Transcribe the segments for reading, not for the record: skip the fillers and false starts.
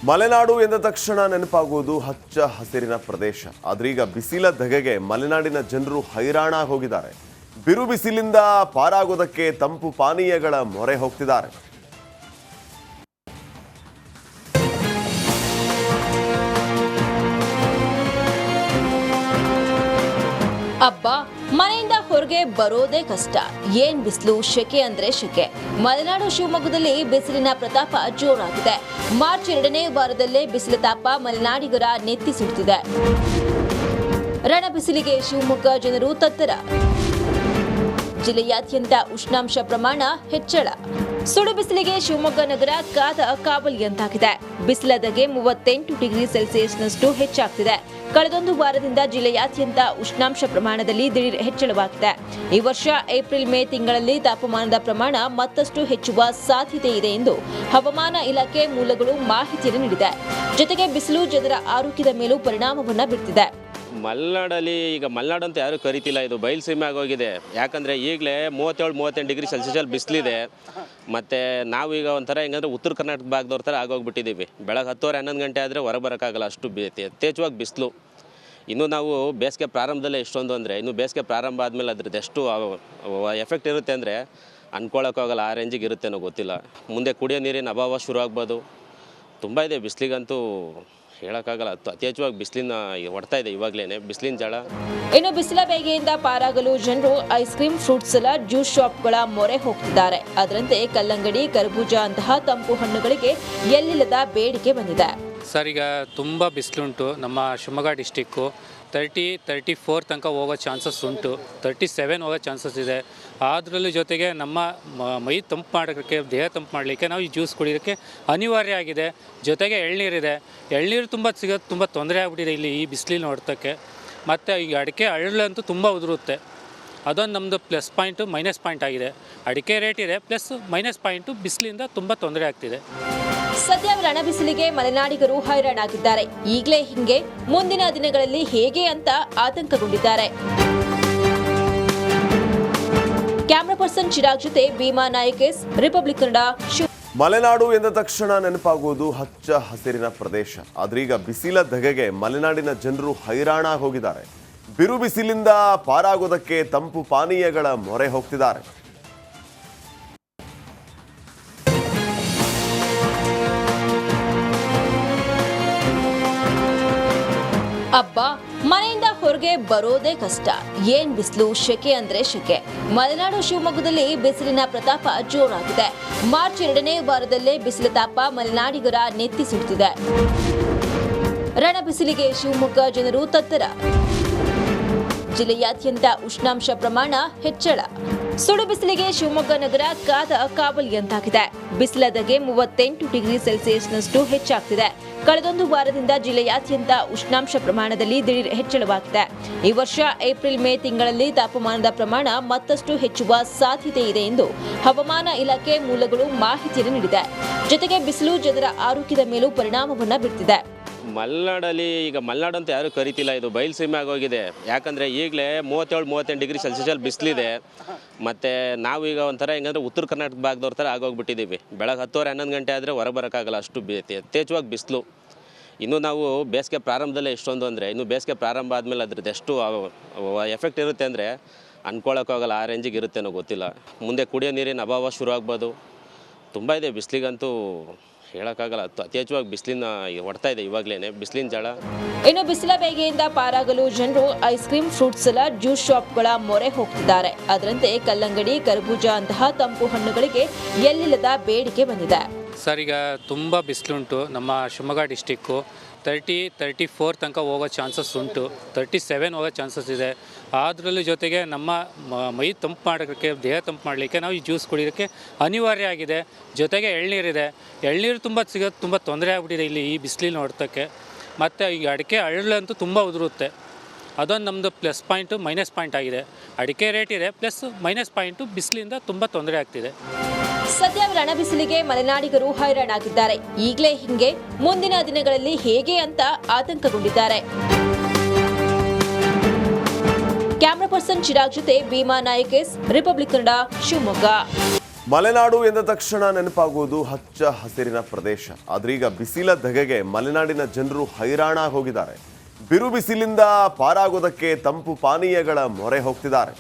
ಮಲೆನಾಡು ಎಂದ ತಕ್ಷಣ ನೆನಪಾಗುವುದು ಹಚ್ಚ ಹಸಿರಿನ ಪ್ರದೇಶ. ಆದ್ರೀಗ ಬಿಸಿಲ ಧಗೆಗೆ ಮಲೆನಾಡಿನ ಜನರು ಹೈರಾಣ ಹೋಗಿದ್ದಾರೆ. ಬಿರು ಬಿಸಿಲಿಂದ ಪಾರಾಗೋದಕ್ಕೆ ತಂಪು ಪಾನೀಯಗಳ ಮೊರೆ ಹೋಗ್ತಿದ್ದಾರೆ. ಅಬ್ಬಾ, ಮನೆಯಿಂದ ಹೊರಗೆ ಬರೋದೇ ಕಷ್ಟ. ಏನ್ ಬಿಸಿಲು, ಶೆಕೆ ಅಂದ್ರೆ ಶೆಕೆ. ಮಲೆನಾಡು ಶಿವಮೊಗ್ಗದಲ್ಲಿ ಬಿಸಿಲಿನ ಪ್ರತಾಪ ಜೋರಾಗಿದೆ. ಮಾರ್ಚ್ 2ನೇ ವಾರದಲ್ಲೇ ಬಿಸಿಲ ತಾಪ ಮಲೆನಾಡಿಗರ ನೆತ್ತಿ ಸುಡ್ತಿದೆ. ರಣ ಬಿಸಿಲಿಗೆ ಶಿವಮೊಗ್ಗ ಜನರು ತತ್ತರ. ಜಿಲ್ಲೆಯಾದ್ಯಂತ ಉಷ್ಣಾಂಶ ಪ್ರಮಾಣ ಹೆಚ್ಚಳ. ಸುಡು ಬಿಸಿಲಿಗೆ ಶಿವಮೊಗ್ಗ ನಗರ ಕಾದ ಕಾವಲಿಯಂತಾಗಿದೆ. ಬಿಸಿಲ ಧಗೆ 38 ಡಿಗ್ರಿ ಸೆಲ್ಸಿಯಸ್ನಷ್ಟು ಹೆಚ್ಚಾಗ್ತಿದೆ. ಕಳೆದೊಂದು ವಾರದಿಂದ ಜಿಲ್ಲೆಯಾದ್ಯಂತ ಉಷ್ಣಾಂಶ ಪ್ರಮಾಣದಲ್ಲಿ ದಿಢೀರ್ ಹೆಚ್ಚಳವಾಗಿದೆ. ಈ ವರ್ಷ ಏಪ್ರಿಲ್ ಮೇ ತಿಂಗಳಲ್ಲಿ ತಾಪಮಾನದ ಪ್ರಮಾಣ ಮತ್ತಷ್ಟು ಹೆಚ್ಚುವ ಸಾಧ್ಯತೆ ಇದೆ ಎಂದು ಹವಾಮಾನ ಇಲಾಖೆ ಮೂಲಗಳು ಮಾಹಿತಿಯನ್ನು ನೀಡಿದೆ. ಜೊತೆಗೆ ಬಿಸಿಲು ಜನರ ಆರೋಗ್ಯದ ಮೇಲೂ ಪರಿಣಾಮವನ್ನು ಬೀರ್ತಿದೆ. ಮಲೆನಾಡಲ್ಲಿ ಈಗ ಮಲೆನಾಡು ಅಂತ ಯಾರೂ ಕರಿತಿಲ್ಲ, ಇದು ಬಯಲು ಸೀಮೆ ಆಗೋಗಿದೆ. ಯಾಕಂದರೆ ಈಗಲೇ 37-38 ಡಿಗ್ರಿ ಸೆಲ್ಸಿಯಸ್ ಬಿಸಿಲಿದೆ. ಮತ್ತು ನಾವೀಗ ಒಂಥರ ಹೆಂಗಂದ್ರೆ ಉತ್ತರ ಕರ್ನಾಟಕ ಭಾಗದವ್ರ ಥರ ಆಗೋಗ್ಬಿಟ್ಟಿದ್ದೀವಿ. ಬೆಳಗ್ಗೆ 10-11 ಗಂಟೆ ಆದರೆ ಹೊರ ಬರೋಕ್ಕಾಗಲ್ಲ, ಅಷ್ಟು ಯಥೇಚ್ಛವಾಗಿ ಬಿಸಿಲು. ಇನ್ನೂ ನಾವು ಬೇಸಿಗೆ ಪ್ರಾರಂಭದಲ್ಲೇ ಎಷ್ಟೊಂದು ಅಂದರೆ ಇನ್ನು ಬೇಸಿಗೆ ಪ್ರಾರಂಭ ಆದಮೇಲೆ ಅದ್ರದ್ದು ಎಷ್ಟು ಎಫೆಕ್ಟ್ ಇರುತ್ತೆ ಅಂದರೆ ಅಂದ್ಕೊಳ್ಳೋಕ್ಕಾಗಲ್ಲ. ಆ ರೇಂಜಿಗೆ ಇರುತ್ತೇನೋ ಗೊತ್ತಿಲ್ಲ. ಮುಂದೆ ಕುಡಿಯೋ ನೀರಿನ ಅಭಾವ ಶುರು ಆಗ್ಬೋದು. ತುಂಬ ಇದೆ ಬಿಸಿಲಿಗಂತೂ ಹೇಳೋಕ್ಕಾಗಲ್ಲ. ಯಥೇಚ್ಛವಾಗಿ ಬಿಸಿಲಿನ ಹೊಡ್ತಾ ಇದೆ ಇವಾಗಲೇ ಬಿಸಿಲಿನ ಜಳ. ಇನ್ನು ಬಿಸಿಲ ಬೇಗೆಯಿಂದ ಪಾರಾಗಲು ಜನರು ice cream, fruit salad, juice ಶಾಪ್ಗಳ ಮೊರೆ ಹೋಗ್ತಿದ್ದಾರೆ. ಅದರಂತೆ ಕಲ್ಲಂಗಡಿ, ಕರ್ಬೂಜ ಅಂತಹ ತಂಪು ಹಣ್ಣುಗಳಿಗೆ ಎಲ್ಲಿಲ್ಲದ ಬೇಡಿಕೆ ಬಂದಿದೆ. ಸರ್, ಈಗ ತುಂಬ ಬಿಸಿಲುಂಟು. ನಮ್ಮ ಶಿವಮೊಗ್ಗ ಡಿಸ್ಟಿಕ್ಕು 34 ತನಕ ಹೋಗೋ ಚಾನ್ಸಸ್ ಉಂಟು. 37 ಹೋಗೋ ಚಾನ್ಸಸ್ ಇದೆ. ಅದರಲ್ಲೂ ಜೊತೆಗೆ ನಮ್ಮ ಮೈ ತಂಪು ಮಾಡೋಕ್ಕೆ, ದೇಹ ತಂಪು ಮಾಡಲಿಕ್ಕೆ ನಾವು ಈ ಜ್ಯೂಸ್ ಕುಡಿಯೋಕ್ಕೆ ಅನಿವಾರ್ಯ ಆಗಿದೆ. ಜೊತೆಗೆ ಎಳ್ನೀರಿದೆ. ಎಳ್ನೀರು ಸಿಗೋದು ತುಂಬ ತೊಂದರೆ ಆಗ್ಬಿಟ್ಟಿದೆ ಇಲ್ಲಿ ಈ ಬಿಸಿಲಿನ ಹೊಡೆತಕ್ಕೆ. ಮತ್ತು ಈ ಅಡಿಕೆ ಅರಳಂತೂ ತುಂಬ ಉದುರುತ್ತೆ. ಅದೊಂದು ನಮ್ಮದು ಪ್ಲಸ್ ಪಾಯಿಂಟು, ಮೈನಸ್ ಪಾಯಿಂಟ್ ಆಗಿದೆ. ಅಡಿಕೆ ರೇಟ್ ಇದೆ, ಪ್ಲಸ್ ಮೈನಸ್ ಪಾಯಿಂಟು ಬಿಸಿಲಿಂದ ತುಂಬ ತೊಂದರೆ ಆಗ್ತಿದೆ. ಸದ್ಯ ರಣ ಬಿಸಿಲಿಗೆ ಮಲೆನಾಡಿಗರು ಹೈರಾಣಾಗಿದ್ದಾರೆ. ಈಗಲೇ ಹಿಂಗೆ ಮುಂದಿನ ದಿನಗಳಲ್ಲಿ ಹೇಗೆ ಅಂತ ಆತಂಕಗೊಂಡಿದ್ದಾರೆ. ಕ್ಯಾಮರಾ ಪರ್ಸನ್ ಚಿರಾಗ್ ಜೊತೆ ಭೀಮಾ ನಾಯಕ್, ರಿಪಬ್ಲಿಕ್ ಕನ್ನಡ. ಮಲೆನಾಡು ಎಂದ ತಕ್ಷಣ ನೆನಪಾಗುವುದು ಹಚ್ಚ ಹಸಿರಿನ ಪ್ರದೇಶ. ಆದ್ರೀಗ ಬಿಸಿಲ ಧಗೆಗೆ ಮಲೆನಾಡಿನ ಜನರು ಹೈರಾಣ ಹೋಗಿದ್ದಾರೆ. ಬಿರು ಬಿಸಿಲಿಂದ ಪಾರಾಗೋದಕ್ಕೆ ತಂಪು ಪಾನೀಯಗಳ ಮೊರೆ ಹೋಗ್ತಿದ್ದಾರೆ. ಅಬ್ಬಾ, ಮನೆಯಿಂದ ಹೊರಗೆ ಬರೋದೇ ಕಷ್ಟ. ಏನ್ ಬಿಸಿಲು, ಶೆಕೆ ಅಂದ್ರೆ ಶೆಕೆ. ಮಲೆನಾಡು ಶಿವಮೊಗ್ಗದಲ್ಲಿ ಬಿಸಿಲಿನ ಪ್ರತಾಪ ಜೋರಾಗಿದೆ. ಮಾರ್ಚ್ 2ನೇ ವಾರದಲ್ಲೇ ಬಿಸಿಲ ತಾಪ ಮಲೆನಾಡಿಗರ ನೆತ್ತಿ ಸುಡ್ತಿದೆ. ರಣ ಬಿಸಿಲಿಗೆ ಶಿವಮೊಗ್ಗ ಜನರು ತತ್ತರ. ಜಿಲ್ಲೆಯಾದ್ಯಂತ ಉಷ್ಣಾಂಶ ಪ್ರಮಾಣ ಹೆಚ್ಚಳ. ಸುಡು ಬಿಸಿಲಿಗೆ ಶಿವಮೊಗ್ಗ ನಗರ ಕಾದ ಕಾವಲಿಯಂತಾಗಿದೆ. ಬಿಸಿಲ ಧಗೆ 38 ಡಿಗ್ರಿ ಸೆಲ್ಸಿಯಸ್ನಷ್ಟು ಹೆಚ್ಚಾಗ್ತಿದೆ. ಕಳೆದೊಂದು ವಾರದಿಂದ ಜಿಲ್ಲೆಯಾದ್ಯಂತ ಉಷ್ಣಾಂಶ ಪ್ರಮಾಣದಲ್ಲಿ ದಿಢೀರ್ ಹೆಚ್ಚಳವಾಗಿದೆ. ಈ ವರ್ಷ ಏಪ್ರಿಲ್ ಮೇ ತಿಂಗಳಲ್ಲಿ ತಾಪಮಾನದ ಪ್ರಮಾಣ ಮತ್ತಷ್ಟು ಹೆಚ್ಚುವ ಸಾಧ್ಯತೆ ಇದೆ ಎಂದು ಹವಾಮಾನ ಇಲಾಖೆ ಮೂಲಗಳು ಮಾಹಿತಿಯನ್ನು ನೀಡಿದೆ. ಜೊತೆಗೆ ಬಿಸಿಲು ಜನರ ಆರೋಗ್ಯದ ಮೇಲೂ ಪರಿಣಾಮವನ್ನು ಬೀರ್ತಿದೆ. ಮಲೆನಾಡಲ್ಲಿ ಈಗ ಮಲೆನಾಡು ಅಂತ ಯಾರೂ ಕರಿತಿಲ್ಲ, ಇದು ಬಯಲು ಸೀಮೆ ಆಗೋಗಿದೆ. ಯಾಕಂದರೆ ಈಗಲೇ 37-38 ಡಿಗ್ರಿ ಸೆಲ್ಸಿಯಸ್ ಬಿಸಿಲಿದೆ. ಮತ್ತು ನಾವೀಗ ಒಂಥರ ಹೆಂಗಂದ್ರೆ ಉತ್ತರ ಕರ್ನಾಟಕ ಭಾಗದವ್ರ ಥರ ಆಗೋಗ್ಬಿಟ್ಟಿದ್ದೀವಿ. ಬೆಳಗ್ಗೆ 10-11 ಗಂಟೆ ಆದರೆ ಹೊರ ಬರೋಕ್ಕಾಗಲ್ಲ, ಅಷ್ಟು ಯಥೇಚ್ಛವಾಗಿ ಬಿಸಿಲು. ಇನ್ನೂ ನಾವು ಬೇಸಿಗೆ ಪ್ರಾರಂಭದಲ್ಲೇ ಎಷ್ಟೊಂದು ಅಂದರೆ ಇನ್ನು ಬೇಸಿಗೆ ಪ್ರಾರಂಭ ಆದಮೇಲೆ ಅದ್ರದ್ದು ಎಷ್ಟು ಎಫೆಕ್ಟ್ ಇರುತ್ತೆ ಅಂದರೆ ಅಂದ್ಕೊಳ್ಳೋಕ್ಕಾಗಲ್ಲ. ಆ ರೇಂಜಿಗೆ ಇರುತ್ತೇನೋ ಗೊತ್ತಿಲ್ಲ. ಮುಂದೆ ಕುಡಿಯೋ ನೀರಿನ ಅಭಾವ ಶುರು ಆಗ್ಬೋದು. ತುಂಬ ಇದೆ ಬಿಸಿಲಿಗಂತೂ ಹೇಳೋಕ್ಕಾಗಲ್ಲ. ಯಥೇಚ್ಛವಾಗಿ ಬಿಸಿಲಿನ ಹೊಡ್ತಾ ಇದೆ ಇವಾಗಲೇ ಬಿಸಿಲಿನ ಜಳ. ಇನ್ನು ಬಿಸಿಲ ಬೇಗೆಯಿಂದ ಪಾರಾಗಲು ಜನರು ice cream, fruit salad, juice ಶಾಪ್ಗಳ ಮೊರೆ ಹೋಗ್ತಿದ್ದಾರೆ. ಅದರಂತೆ ಕಲ್ಲಂಗಡಿ, ಕರ್ಬೂಜ ಅಂತಹ ತಂಪು ಹಣ್ಣುಗಳಿಗೆ ಎಲ್ಲಿಲ್ಲದ ಬೇಡಿಕೆ ಬಂದಿದೆ. ಸರ್, ಈಗ ತುಂಬ ಬಿಸಿಲುಂಟು. ನಮ್ಮ ಶಿವಮೊಗ್ಗ ಡಿಸ್ಟಿಕ್ಕು 34 ತನಕ ಹೋಗೋ ಚಾನ್ಸಸ್ ಉಂಟು. 37 ಹೋಗೋ ಚಾನ್ಸಸ್ ಇದೆ. ಅದರಲ್ಲೂ ಜೊತೆಗೆ ನಮ್ಮ ಮೈ ತಂಪು ಮಾಡೋಕ್ಕೆ, ದೇಹ ತಂಪು ಮಾಡಲಿಕ್ಕೆ ನಾವು ಈ ಜ್ಯೂಸ್ ಕುಡಿಯೋಕ್ಕೆ ಅನಿವಾರ್ಯ ಆಗಿದೆ. ಜೊತೆಗೆ ಎಳ್ನೀರಿದೆ. ಎಳ್ನೀರು ಸಿಗೋದು ತುಂಬ ತೊಂದರೆ ಆಗ್ಬಿಟ್ಟಿದೆ ಇಲ್ಲಿ ಈ ಬಿಸಿಲಿನ ಹೊಡೆತಕ್ಕೆ. ಮತ್ತು ಈ ಅಡಿಕೆ ಅರಳಂತೂ ತುಂಬ ಉದುರುತ್ತೆ. ಅದೊಂದು ನಮ್ಮದು ಪ್ಲಸ್ ಪಾಯಿಂಟು, ಮೈನಸ್ ಪಾಯಿಂಟ್ ಆಗಿದೆ. ಅಡಿಕೆ ರೇಟ್ ಇದೆ, ಪ್ಲಸ್ ಮೈನಸ್ ಪಾಯಿಂಟು ಬಿಸಿಲಿಂದ ತುಂಬ ತೊಂದರೆ ಆಗ್ತಿದೆ. ಸದ್ಯ ರಣ ಬಿಸಿಲಿಗೆ ಮಲೆನಾಡಿಗರು ಹೈರಾಣಾಗಿದ್ದಾರೆ. ಈಗಲೇ ಹಿಂಗೆ ಮುಂದಿನ ದಿನಗಳಲ್ಲಿ ಹೇಗೆ ಅಂತ ಆತಂಕಗೊಂಡಿದ್ದಾರೆ. ಕ್ಯಾಮರಾ ಪರ್ಸನ್ ಚಿರಾಗ್ ಜೊತೆ ಭೀಮಾ ನಾಯಕ್, ರಿಪಬ್ಲಿಕ್ ಕನ್ನಡ, ಶಿವಮೊಗ್ಗ. ಮಲೆನಾಡು ಎಂದ ತಕ್ಷಣ ನೆನಪಾಗುವುದು ಹಚ್ಚ ಹಸಿರಿನ ಪ್ರದೇಶ. ಆದ್ರೀಗ ಬಿಸಿಲ ಧಗೆಗೆ ಮಲೆನಾಡಿನ ಜನರು ಹೈರಾಣ ಹೋಗಿದ್ದಾರೆ. ಬಿರು ಬಿಸಿಲಿಂದ ಪಾರಾಗೋದಕ್ಕೆ ತಂಪು ಪಾನೀಯಗಳ ಮೊರೆ ಹೋಗ್ತಿದ್ದಾರೆ.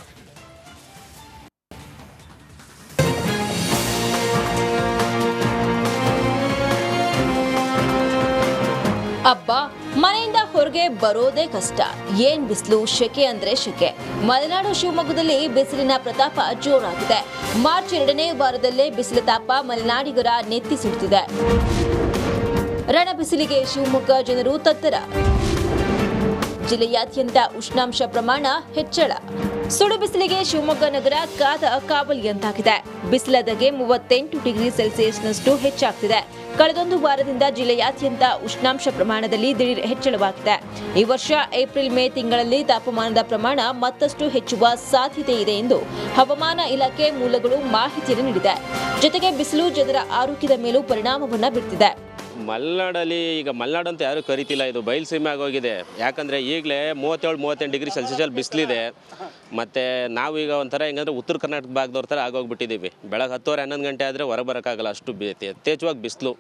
ಅಬ್ಬಾ, ಮನೆಯಿಂದ ಹೊರಗೆ ಬರೋದೇ ಕಷ್ಟ. ಏನ್ ಬಿಸಿಲು, ಶೆಕೆ ಅಂದ್ರೆ ಶೆಕೆ. ಮಲೆನಾಡು ಶಿವಮೊಗ್ಗದಲ್ಲಿ ಬಿಸಿಲಿನ ಪ್ರತಾಪ ಜೋರಾಗಿದೆ. ಮಾರ್ಚ್ 2ನೇ ವಾರದಲ್ಲೇ ಬಿಸಿಲ ತಾಪ ಮಲೆನಾಡಿಗರ ನೆತ್ತಿ ಸುಡ್ತಿದೆ. ರಣ ಬಿಸಿಲಿಗೆ ಶಿವಮೊಗ್ಗ ಜನರು ತತ್ತರ. ಜಿಲ್ಲೆಯಾದ್ಯಂತ ಉಷ್ಣಾಂಶ ಪ್ರಮಾಣ ಹೆಚ್ಚಳ. ಸುಡು ಬಿಸಿಲಿಗೆ ಶಿವಮೊಗ್ಗ ನಗರ ಕಾದ ಕಾವಲಿಯಂತಾಗಿದೆ. ಬಿಸಿಲ ಧಗೆ 38 ಡಿಗ್ರಿ ಸೆಲ್ಸಿಯಸ್ನಷ್ಟು ಹೆಚ್ಚಾಗ್ತಿದೆ. ಕಳೆದೊಂದು ವಾರದಿಂದ ಜಿಲ್ಲೆಯಾದ್ಯಂತ ಉಷ್ಣಾಂಶ ಪ್ರಮಾಣದಲ್ಲಿ ದಿಢೀರ್ ಹೆಚ್ಚಳವಾಗಿದೆ. ಈ ವರ್ಷ ಏಪ್ರಿಲ್ ಮೇ ತಿಂಗಳಲ್ಲಿ ತಾಪಮಾನದ ಪ್ರಮಾಣ ಮತ್ತಷ್ಟು ಹೆಚ್ಚುವ ಸಾಧ್ಯತೆ ಇದೆ ಎಂದು ಹವಾಮಾನ ಇಲಾಖೆ ಮೂಲಗಳು ಮಾಹಿತಿಯನ್ನು ನೀಡಿದೆ. ಜೊತೆಗೆ ಬಿಸಿಲು ಜನರ ಆರೋಗ್ಯದ ಮೇಲೂ ಪರಿಣಾಮವನ್ನ ಬೀರ್ತಿದೆ. ಮಲೆನಾಡಲ್ಲಿ ಈಗ ಮಲೆನಾಡು ಅಂತ ಯಾರೂ ಕರಿತಿಲ್ಲ, ಇದು ಬಯಲು ಸೀಮೆ ಆಗೋಗಿದೆ. ಯಾಕಂದರೆ ಈಗಲೇ 37-38 ಡಿಗ್ರಿ ಸೆಲ್ಸಿಯಸ್ ಬಿಸಿಲಿದೆ. ಮತ್ತು ನಾವು ಈಗ ಒಂಥರ ಹೆಂಗಂದ್ರೆ ಉತ್ತರ ಕರ್ನಾಟಕ ಭಾಗದವ್ರ ಥರ ಆಗೋಗ್ಬಿಟ್ಟಿದ್ದೀವಿ. ಬೆಳಗ್ಗೆ 10-11 ಗಂಟೆ ಆದರೆ ಹೊರ ಬರೋಕ್ಕಾಗಲ್ಲ, ಅಷ್ಟು ಯಥೇಚ್ಛವಾಗಿ ಬಿಸಿಲು.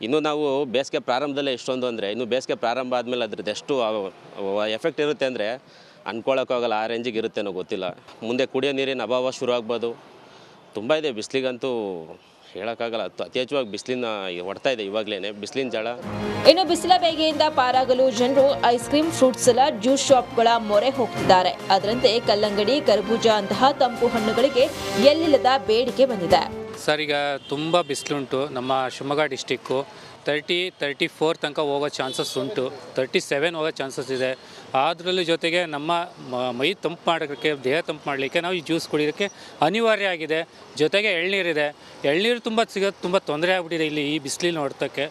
ಇನ್ನೂ ನಾವು ಬೇಸಿಗೆ ಪ್ರಾರಂಭದಲ್ಲೇ ಎಷ್ಟೊಂದು ಅಂದರೆ ಇನ್ನು ಬೇಸಿಗೆ ಪ್ರಾರಂಭ ಆದಮೇಲೆ ಅದ್ರದ್ದು ಎಷ್ಟು ಎಫೆಕ್ಟ್ ಇರುತ್ತೆ ಅಂದರೆ ಅಂದ್ಕೊಳ್ಳೋಕ್ಕಾಗಲ್ಲ. ಆ ರೇಂಜಿಗೆ ಇರುತ್ತೇನೋ ಗೊತ್ತಿಲ್ಲ. ಮುಂದೆ ಕುಡಿಯೋ ನೀರಿನ ಅಭಾವ ಶುರು ಆಗ್ಬೋದು. ತುಂಬ ಇದೆ ಬಿಸಿಲಿಗಂತೂ ಹೇಳೋಕ್ಕಾಗಲ್ಲ. ಅತಿ ಹೆಚ್ಚಾಗಿ ಬಿಸಿಲಿನ ಹೊಡ್ತಾ ಇದೆ ಇವಾಗಲೇ ಬಿಸಿಲಿನ ಜಾಳ. ಇನ್ನು ಬಿಸಿಲ ಬೇಗೆಯಿಂದ ಪಾರಾಗಲು ಜನರು ice cream, fruit salad, juice ಶಾಪ್ಗಳ ಮೊರೆ ಹೋಗ್ತಿದ್ದಾರೆ. ಅದರಂತೆ ಕಲ್ಲಂಗಡಿ, ಕರ್ಬೂಜ ಅಂತಹ ತಂಪು ಹಣ್ಣುಗಳಿಗೆ ಎಲ್ಲಿಲ್ಲದ ಬೇಡಿಕೆ ಬಂದಿದೆ. ಸರ್, ಈಗ ತುಂಬ ಬಿಸಿಲುಂಟು. ನಮ್ಮ ಶಿವಮೊಗ್ಗ ಡಿಸ್ಟಿಕ್ಕು 34 ತನಕ ಹೋಗೋ ಚಾನ್ಸಸ್ ಉಂಟು. 37 ಹೋಗೋ ಚಾನ್ಸಸ್ ಇದೆ. ಅದರಲ್ಲೂ ಜೊತೆಗೆ ನಮ್ಮ ಮೈ ತಂಪು ಮಾಡೋಕ್ಕೆ, ದೇಹ ತಂಪು ಮಾಡಲಿಕ್ಕೆ ನಾವು ಈ ಜ್ಯೂಸ್ ಕುಡಿಯೋಕ್ಕೆ ಅನಿವಾರ್ಯ ಆಗಿದೆ. ಜೊತೆಗೆ ಎಳ್ನೀರಿದೆ. ಎಳ್ನೀರು ಸಿಗೋದು ತುಂಬ ತೊಂದರೆ ಆಗ್ಬಿಟ್ಟಿದೆ ಇಲ್ಲಿ ಈ ಬಿಸಿಲಿನ ಹೊಡೆತಕ್ಕೆ.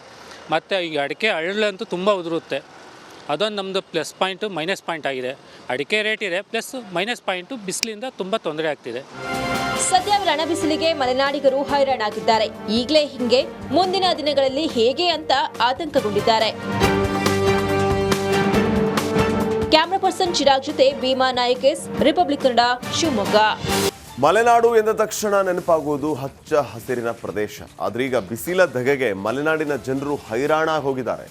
ಮತ್ತು ಈಗ ಅಡಿಕೆ ಅರಳಂತೂ ತುಂಬ ಉದುರುತ್ತೆ. ಅದೊಂದು ನಮ್ಮದು ಪ್ಲಸ್ ಪಾಯಿಂಟು, ಮೈನಸ್ ಪಾಯಿಂಟ್ ಆಗಿದೆ. ಅಡಿಕೆ ರೇಟ್ ಇದೆ, ಪ್ಲಸ್ ಮೈನಸ್ ಪಾಯಿಂಟು ಬಿಸಿಲಿಂದ ತುಂಬ ತೊಂದರೆ ಆಗ್ತಿದೆ. ಸದ್ಯ ರಣ ಬಿಸಿಲಿಗೆ ಮಲೆನಾಡಿಗರು ಹೈರಾಣಾಗಿದ್ದಾರೆ. ಈಗಲೇ ಹಿಂಗೆ ಮುಂದಿನ ದಿನಗಳಲ್ಲಿ ಹೇಗೆ ಅಂತ ಆತಂಕಗೊಂಡಿದ್ದಾರೆ. ಕ್ಯಾಮರಾ ಪರ್ಸನ್ ಚಿರಾಗ್ ಜೊತೆ ಭೀಮಾ ನಾಯಕ್, ರಿಪಬ್ಲಿಕ್ ಕನ್ನಡ, ಶಿವಮೊಗ್ಗ. ಮಲೆನಾಡು ಎಂದ ತಕ್ಷಣ ನೆನಪಾಗುವುದು ಹಚ್ಚ ಹಸಿರಿನ ಪ್ರದೇಶ. ಆದ್ರೀಗ ಬಿಸಿಲ ಧಗೆಗೆ ಮಲೆನಾಡಿನ ಜನರು ಹೈರಾಣ ಹೋಗಿದ್ದಾರೆ.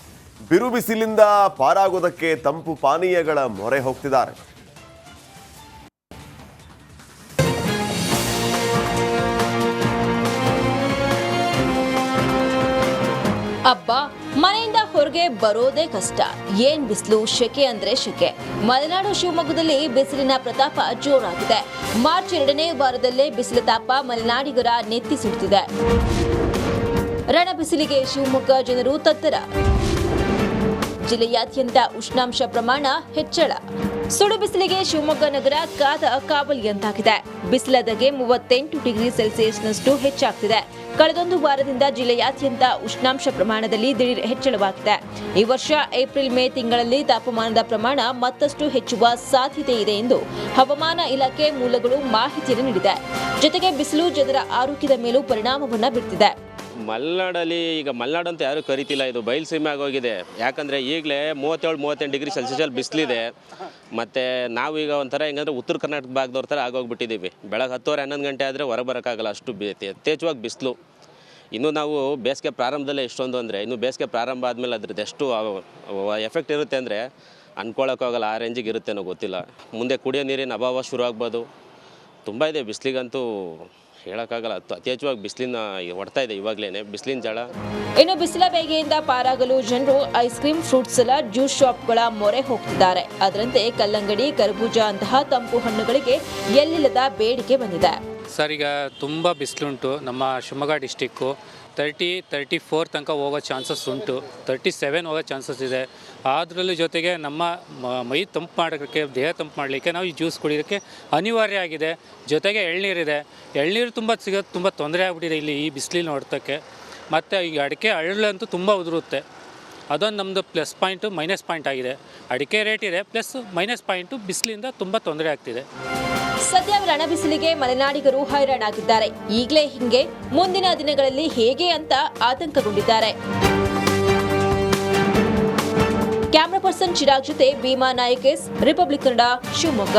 ಬಿರು ಬಿಸಿಲಿಂದ ಪಾರಾಗೋದಕ್ಕೆ ತಂಪು ಪಾನೀಯಗಳ ಮೊರೆ ಹೋಗ್ತಿದ್ದಾರೆ. ಅಬ್ಬಾ, ಮನೆಯಿಂದ ಹೊರಗೆ ಬರೋದೇ ಕಷ್ಟ. ಏನ್ ಬಿಸಿಲು, ಶೆಕೆ ಅಂದ್ರೆ ಶೆಕೆ. ಮಲೆನಾಡು ಶಿವಮೊಗ್ಗದಲ್ಲಿ ಬಿಸಿಲಿನ ಪ್ರತಾಪ ಜೋರಾಗಿದೆ. ಮಾರ್ಚ್ 2ನೇ ವಾರದಲ್ಲೇ ಬಿಸಿಲ ತಾಪ ಮಲೆನಾಡಿಗರ ನೆತ್ತಿ ಸುಡ್ತಿದೆ. ರಣ ಬಿಸಿಲಿಗೆ ಶಿವಮೊಗ್ಗ ಜನರು ತತ್ತರ. ಜಿಲ್ಲೆಯಾದ್ಯಂತ ಉಷ್ಣಾಂಶ ಪ್ರಮಾಣ ಹೆಚ್ಚಳ. ಸುಡು ಬಿಸಿಲಿಗೆ ಶಿವಮೊಗ್ಗ ನಗರ ಕಾದ ಕಾವಲಿಯಂತಾಗಿದೆ. ಬಿಸಿಲ ಧಗೆ 38 ಡಿಗ್ರಿ ಸೆಲ್ಸಿಯಸ್ನಷ್ಟು ಹೆಚ್ಚಾಗ್ತಿದೆ. ಕಳೆದೊಂದು ವಾರದಿಂದ ಜಿಲ್ಲೆಯಾದ್ಯಂತ ಉಷ್ಣಾಂಶ ಪ್ರಮಾಣದಲ್ಲಿ ದಿಢೀರ್ ಹೆಚ್ಚಳವಾಗಿದೆ. ಈ ವರ್ಷ ಏಪ್ರಿಲ್ ಮೇ ತಿಂಗಳಲ್ಲಿ ತಾಪಮಾನದ ಪ್ರಮಾಣ ಮತ್ತಷ್ಟು ಹೆಚ್ಚುವ ಸಾಧ್ಯತೆ ಇದೆ ಎಂದು ಹವಾಮಾನ ಇಲಾಖೆ ಮೂಲಗಳು ಮಾಹಿತಿಯನ್ನು ನೀಡಿದೆ. ಜೊತೆಗೆ ಬಿಸಿಲು ಜನರ ಆರೋಗ್ಯದ ಮೇಲೂ ಪರಿಣಾಮವನ್ನ ಬೀರ್ತಿದೆ. ಮಲೆನಾಡಲ್ಲಿ ಈಗ ಮಲೆನಾಡು ಅಂತ ಯಾರೂ ಕರಿತಿಲ್ಲ, ಇದು ಬಯಲು ಸೀಮೆ ಆಗೋಗಿದೆ. ಯಾಕಂದರೆ ಈಗಲೇ 37-38 ಡಿಗ್ರಿ ಸೆಲ್ಸಿಯಸ್ ಬಿಸಿಲಿದೆ. ಮತ್ತು ನಾವು ಈಗ ಒಂಥರ ಹೆಂಗಂದ್ರೆ ಉತ್ತರ ಕರ್ನಾಟಕ ಭಾಗದವ್ರ ಥರ ಆಗೋಗ್ಬಿಟ್ಟಿದ್ದೀವಿ. ಬೆಳಗ್ಗೆ 10-11 ಗಂಟೆ ಆದರೆ ಹೊರ ಬರೋಕ್ಕಾಗಲ್ಲ, ಅಷ್ಟು ಯಥೇಚ್ಛವಾಗಿ ಬಿಸಿಲು. ಇನ್ನೂ ನಾವು ಬೇಸಿಗೆ ಪ್ರಾರಂಭದಲ್ಲೇ ಎಷ್ಟೊಂದು ಅಂದರೆ ಇನ್ನು ಬೇಸಿಗೆ ಪ್ರಾರಂಭ ಆದಮೇಲೆ ಅದ್ರದ್ದು ಎಷ್ಟು ಎಫೆಕ್ಟ್ ಇರುತ್ತೆ ಅಂದರೆ ಅಂದ್ಕೊಳ್ಳೋಕ್ಕಾಗಲ್ಲ. ಆ ರೇಂಜಿಗೆ ಇರುತ್ತೇನೋ ಗೊತ್ತಿಲ್ಲ. ಮುಂದೆ ಕುಡಿಯೋ ನೀರಿನ ಅಭಾವ ಶುರು ಆಗ್ಬೋದು. ತುಂಬ ಇದೆ ಬಿಸಿಲಿಗಂತೂ ಹೇಳೋಕ್ಕಾಗಲ್ಲ. ಅತಿ ಹೆಚ್ಚಾಗಿ ಬಿಸಿಲಿನ ಹೊಡ್ತಾ ಇದೆ ಇವಾಗಲೇ ಬಿಸಿಲಿನ ಜಾಳ. ಇನ್ನು ಬಿಸಿಲ ಬೇಗೆಯಿಂದ ಪಾರಾಗಲು ಜನರು ice cream, fruit salad, juice ಶಾಪ್ಗಳ ಮೊರೆ ಹೋಗ್ತಿದ್ದಾರೆ. ಅದರಂತೆ ಕಲ್ಲಂಗಡಿ, ಕರ್ಬೂಜ ಅಂತಹ ತಂಪು ಹಣ್ಣುಗಳಿಗೆ ಎಲ್ಲಿಲ್ಲದ ಬೇಡಿಕೆ ಬಂದಿದೆ. ಸರ್, ಈಗ ತುಂಬ ಬಿಸಿಲುಂಟು. ನಮ್ಮ ಶಿವಮೊಗ್ಗ ಡಿಸ್ಟಿಕ್ಕು 34 ತನಕ ಹೋಗೋ ಚಾನ್ಸಸ್ ಉಂಟು. 37 ಹೋಗೋ ಚಾನ್ಸಸ್ ಇದೆ. ಅದರಲ್ಲೂ ಜೊತೆಗೆ ನಮ್ಮ ಮೈ ತಂಪು ಮಾಡೋಕ್ಕೆ, ದೇಹ ತಂಪು ಮಾಡಲಿಕ್ಕೆ ನಾವು ಈ ಜ್ಯೂಸ್ ಕುಡಿಯೋಕ್ಕೆ ಅನಿವಾರ್ಯ ಆಗಿದೆ. ಜೊತೆಗೆ ಎಳ್ನೀರಿದೆ. ಎಳ್ನೀರು ಸಿಗೋದು ತುಂಬ ತೊಂದರೆ ಆಗ್ಬಿಟ್ಟಿದೆ ಇಲ್ಲಿ ಈ ಬಿಸಿಲಿನ ಹೊಡೆತಕ್ಕೆ. ಮತ್ತು ಈಗ ಅಡಿಕೆ ಅರಳಂತೂ ತುಂಬ ಉದುರುತ್ತೆ. ಅದೊಂದು ನಮ್ಮದು ಪ್ಲಸ್ ಪಾಯಿಂಟು, ಮೈನಸ್ ಪಾಯಿಂಟ್ ಆಗಿದೆ. ಅಡಿಕೆ ರೇಟ್ ಇದೆ, ಪ್ಲಸ್ ಮೈನಸ್ ಪಾಯಿಂಟು ಬಿಸಿಲಿಂದ ತುಂಬ ತೊಂದರೆ ಆಗ್ತಿದೆ. ಸದ್ಯ ರಣ ಬಿಸಿಲಿಗೆ ಮಲೆನಾಡಿಗರು ಹೈರಾಣಾಗಿದ್ದಾರೆ. ಈಗಲೇ ಹಿಂಗೆ ಮುಂದಿನ ದಿನಗಳಲ್ಲಿ ಹೇಗೆ ಅಂತ ಆತಂಕಗೊಂಡಿದ್ದಾರೆ. ಕ್ಯಾಮರಾ ಪರ್ಸನ್ ಚಿರಾಗ್ ಜೊತೆ ಭೀಮಾ ನಾಯಕ್, ರಿಪಬ್ಲಿಕ್ ಕನ್ನಡ, ಶಿವಮೊಗ್ಗ.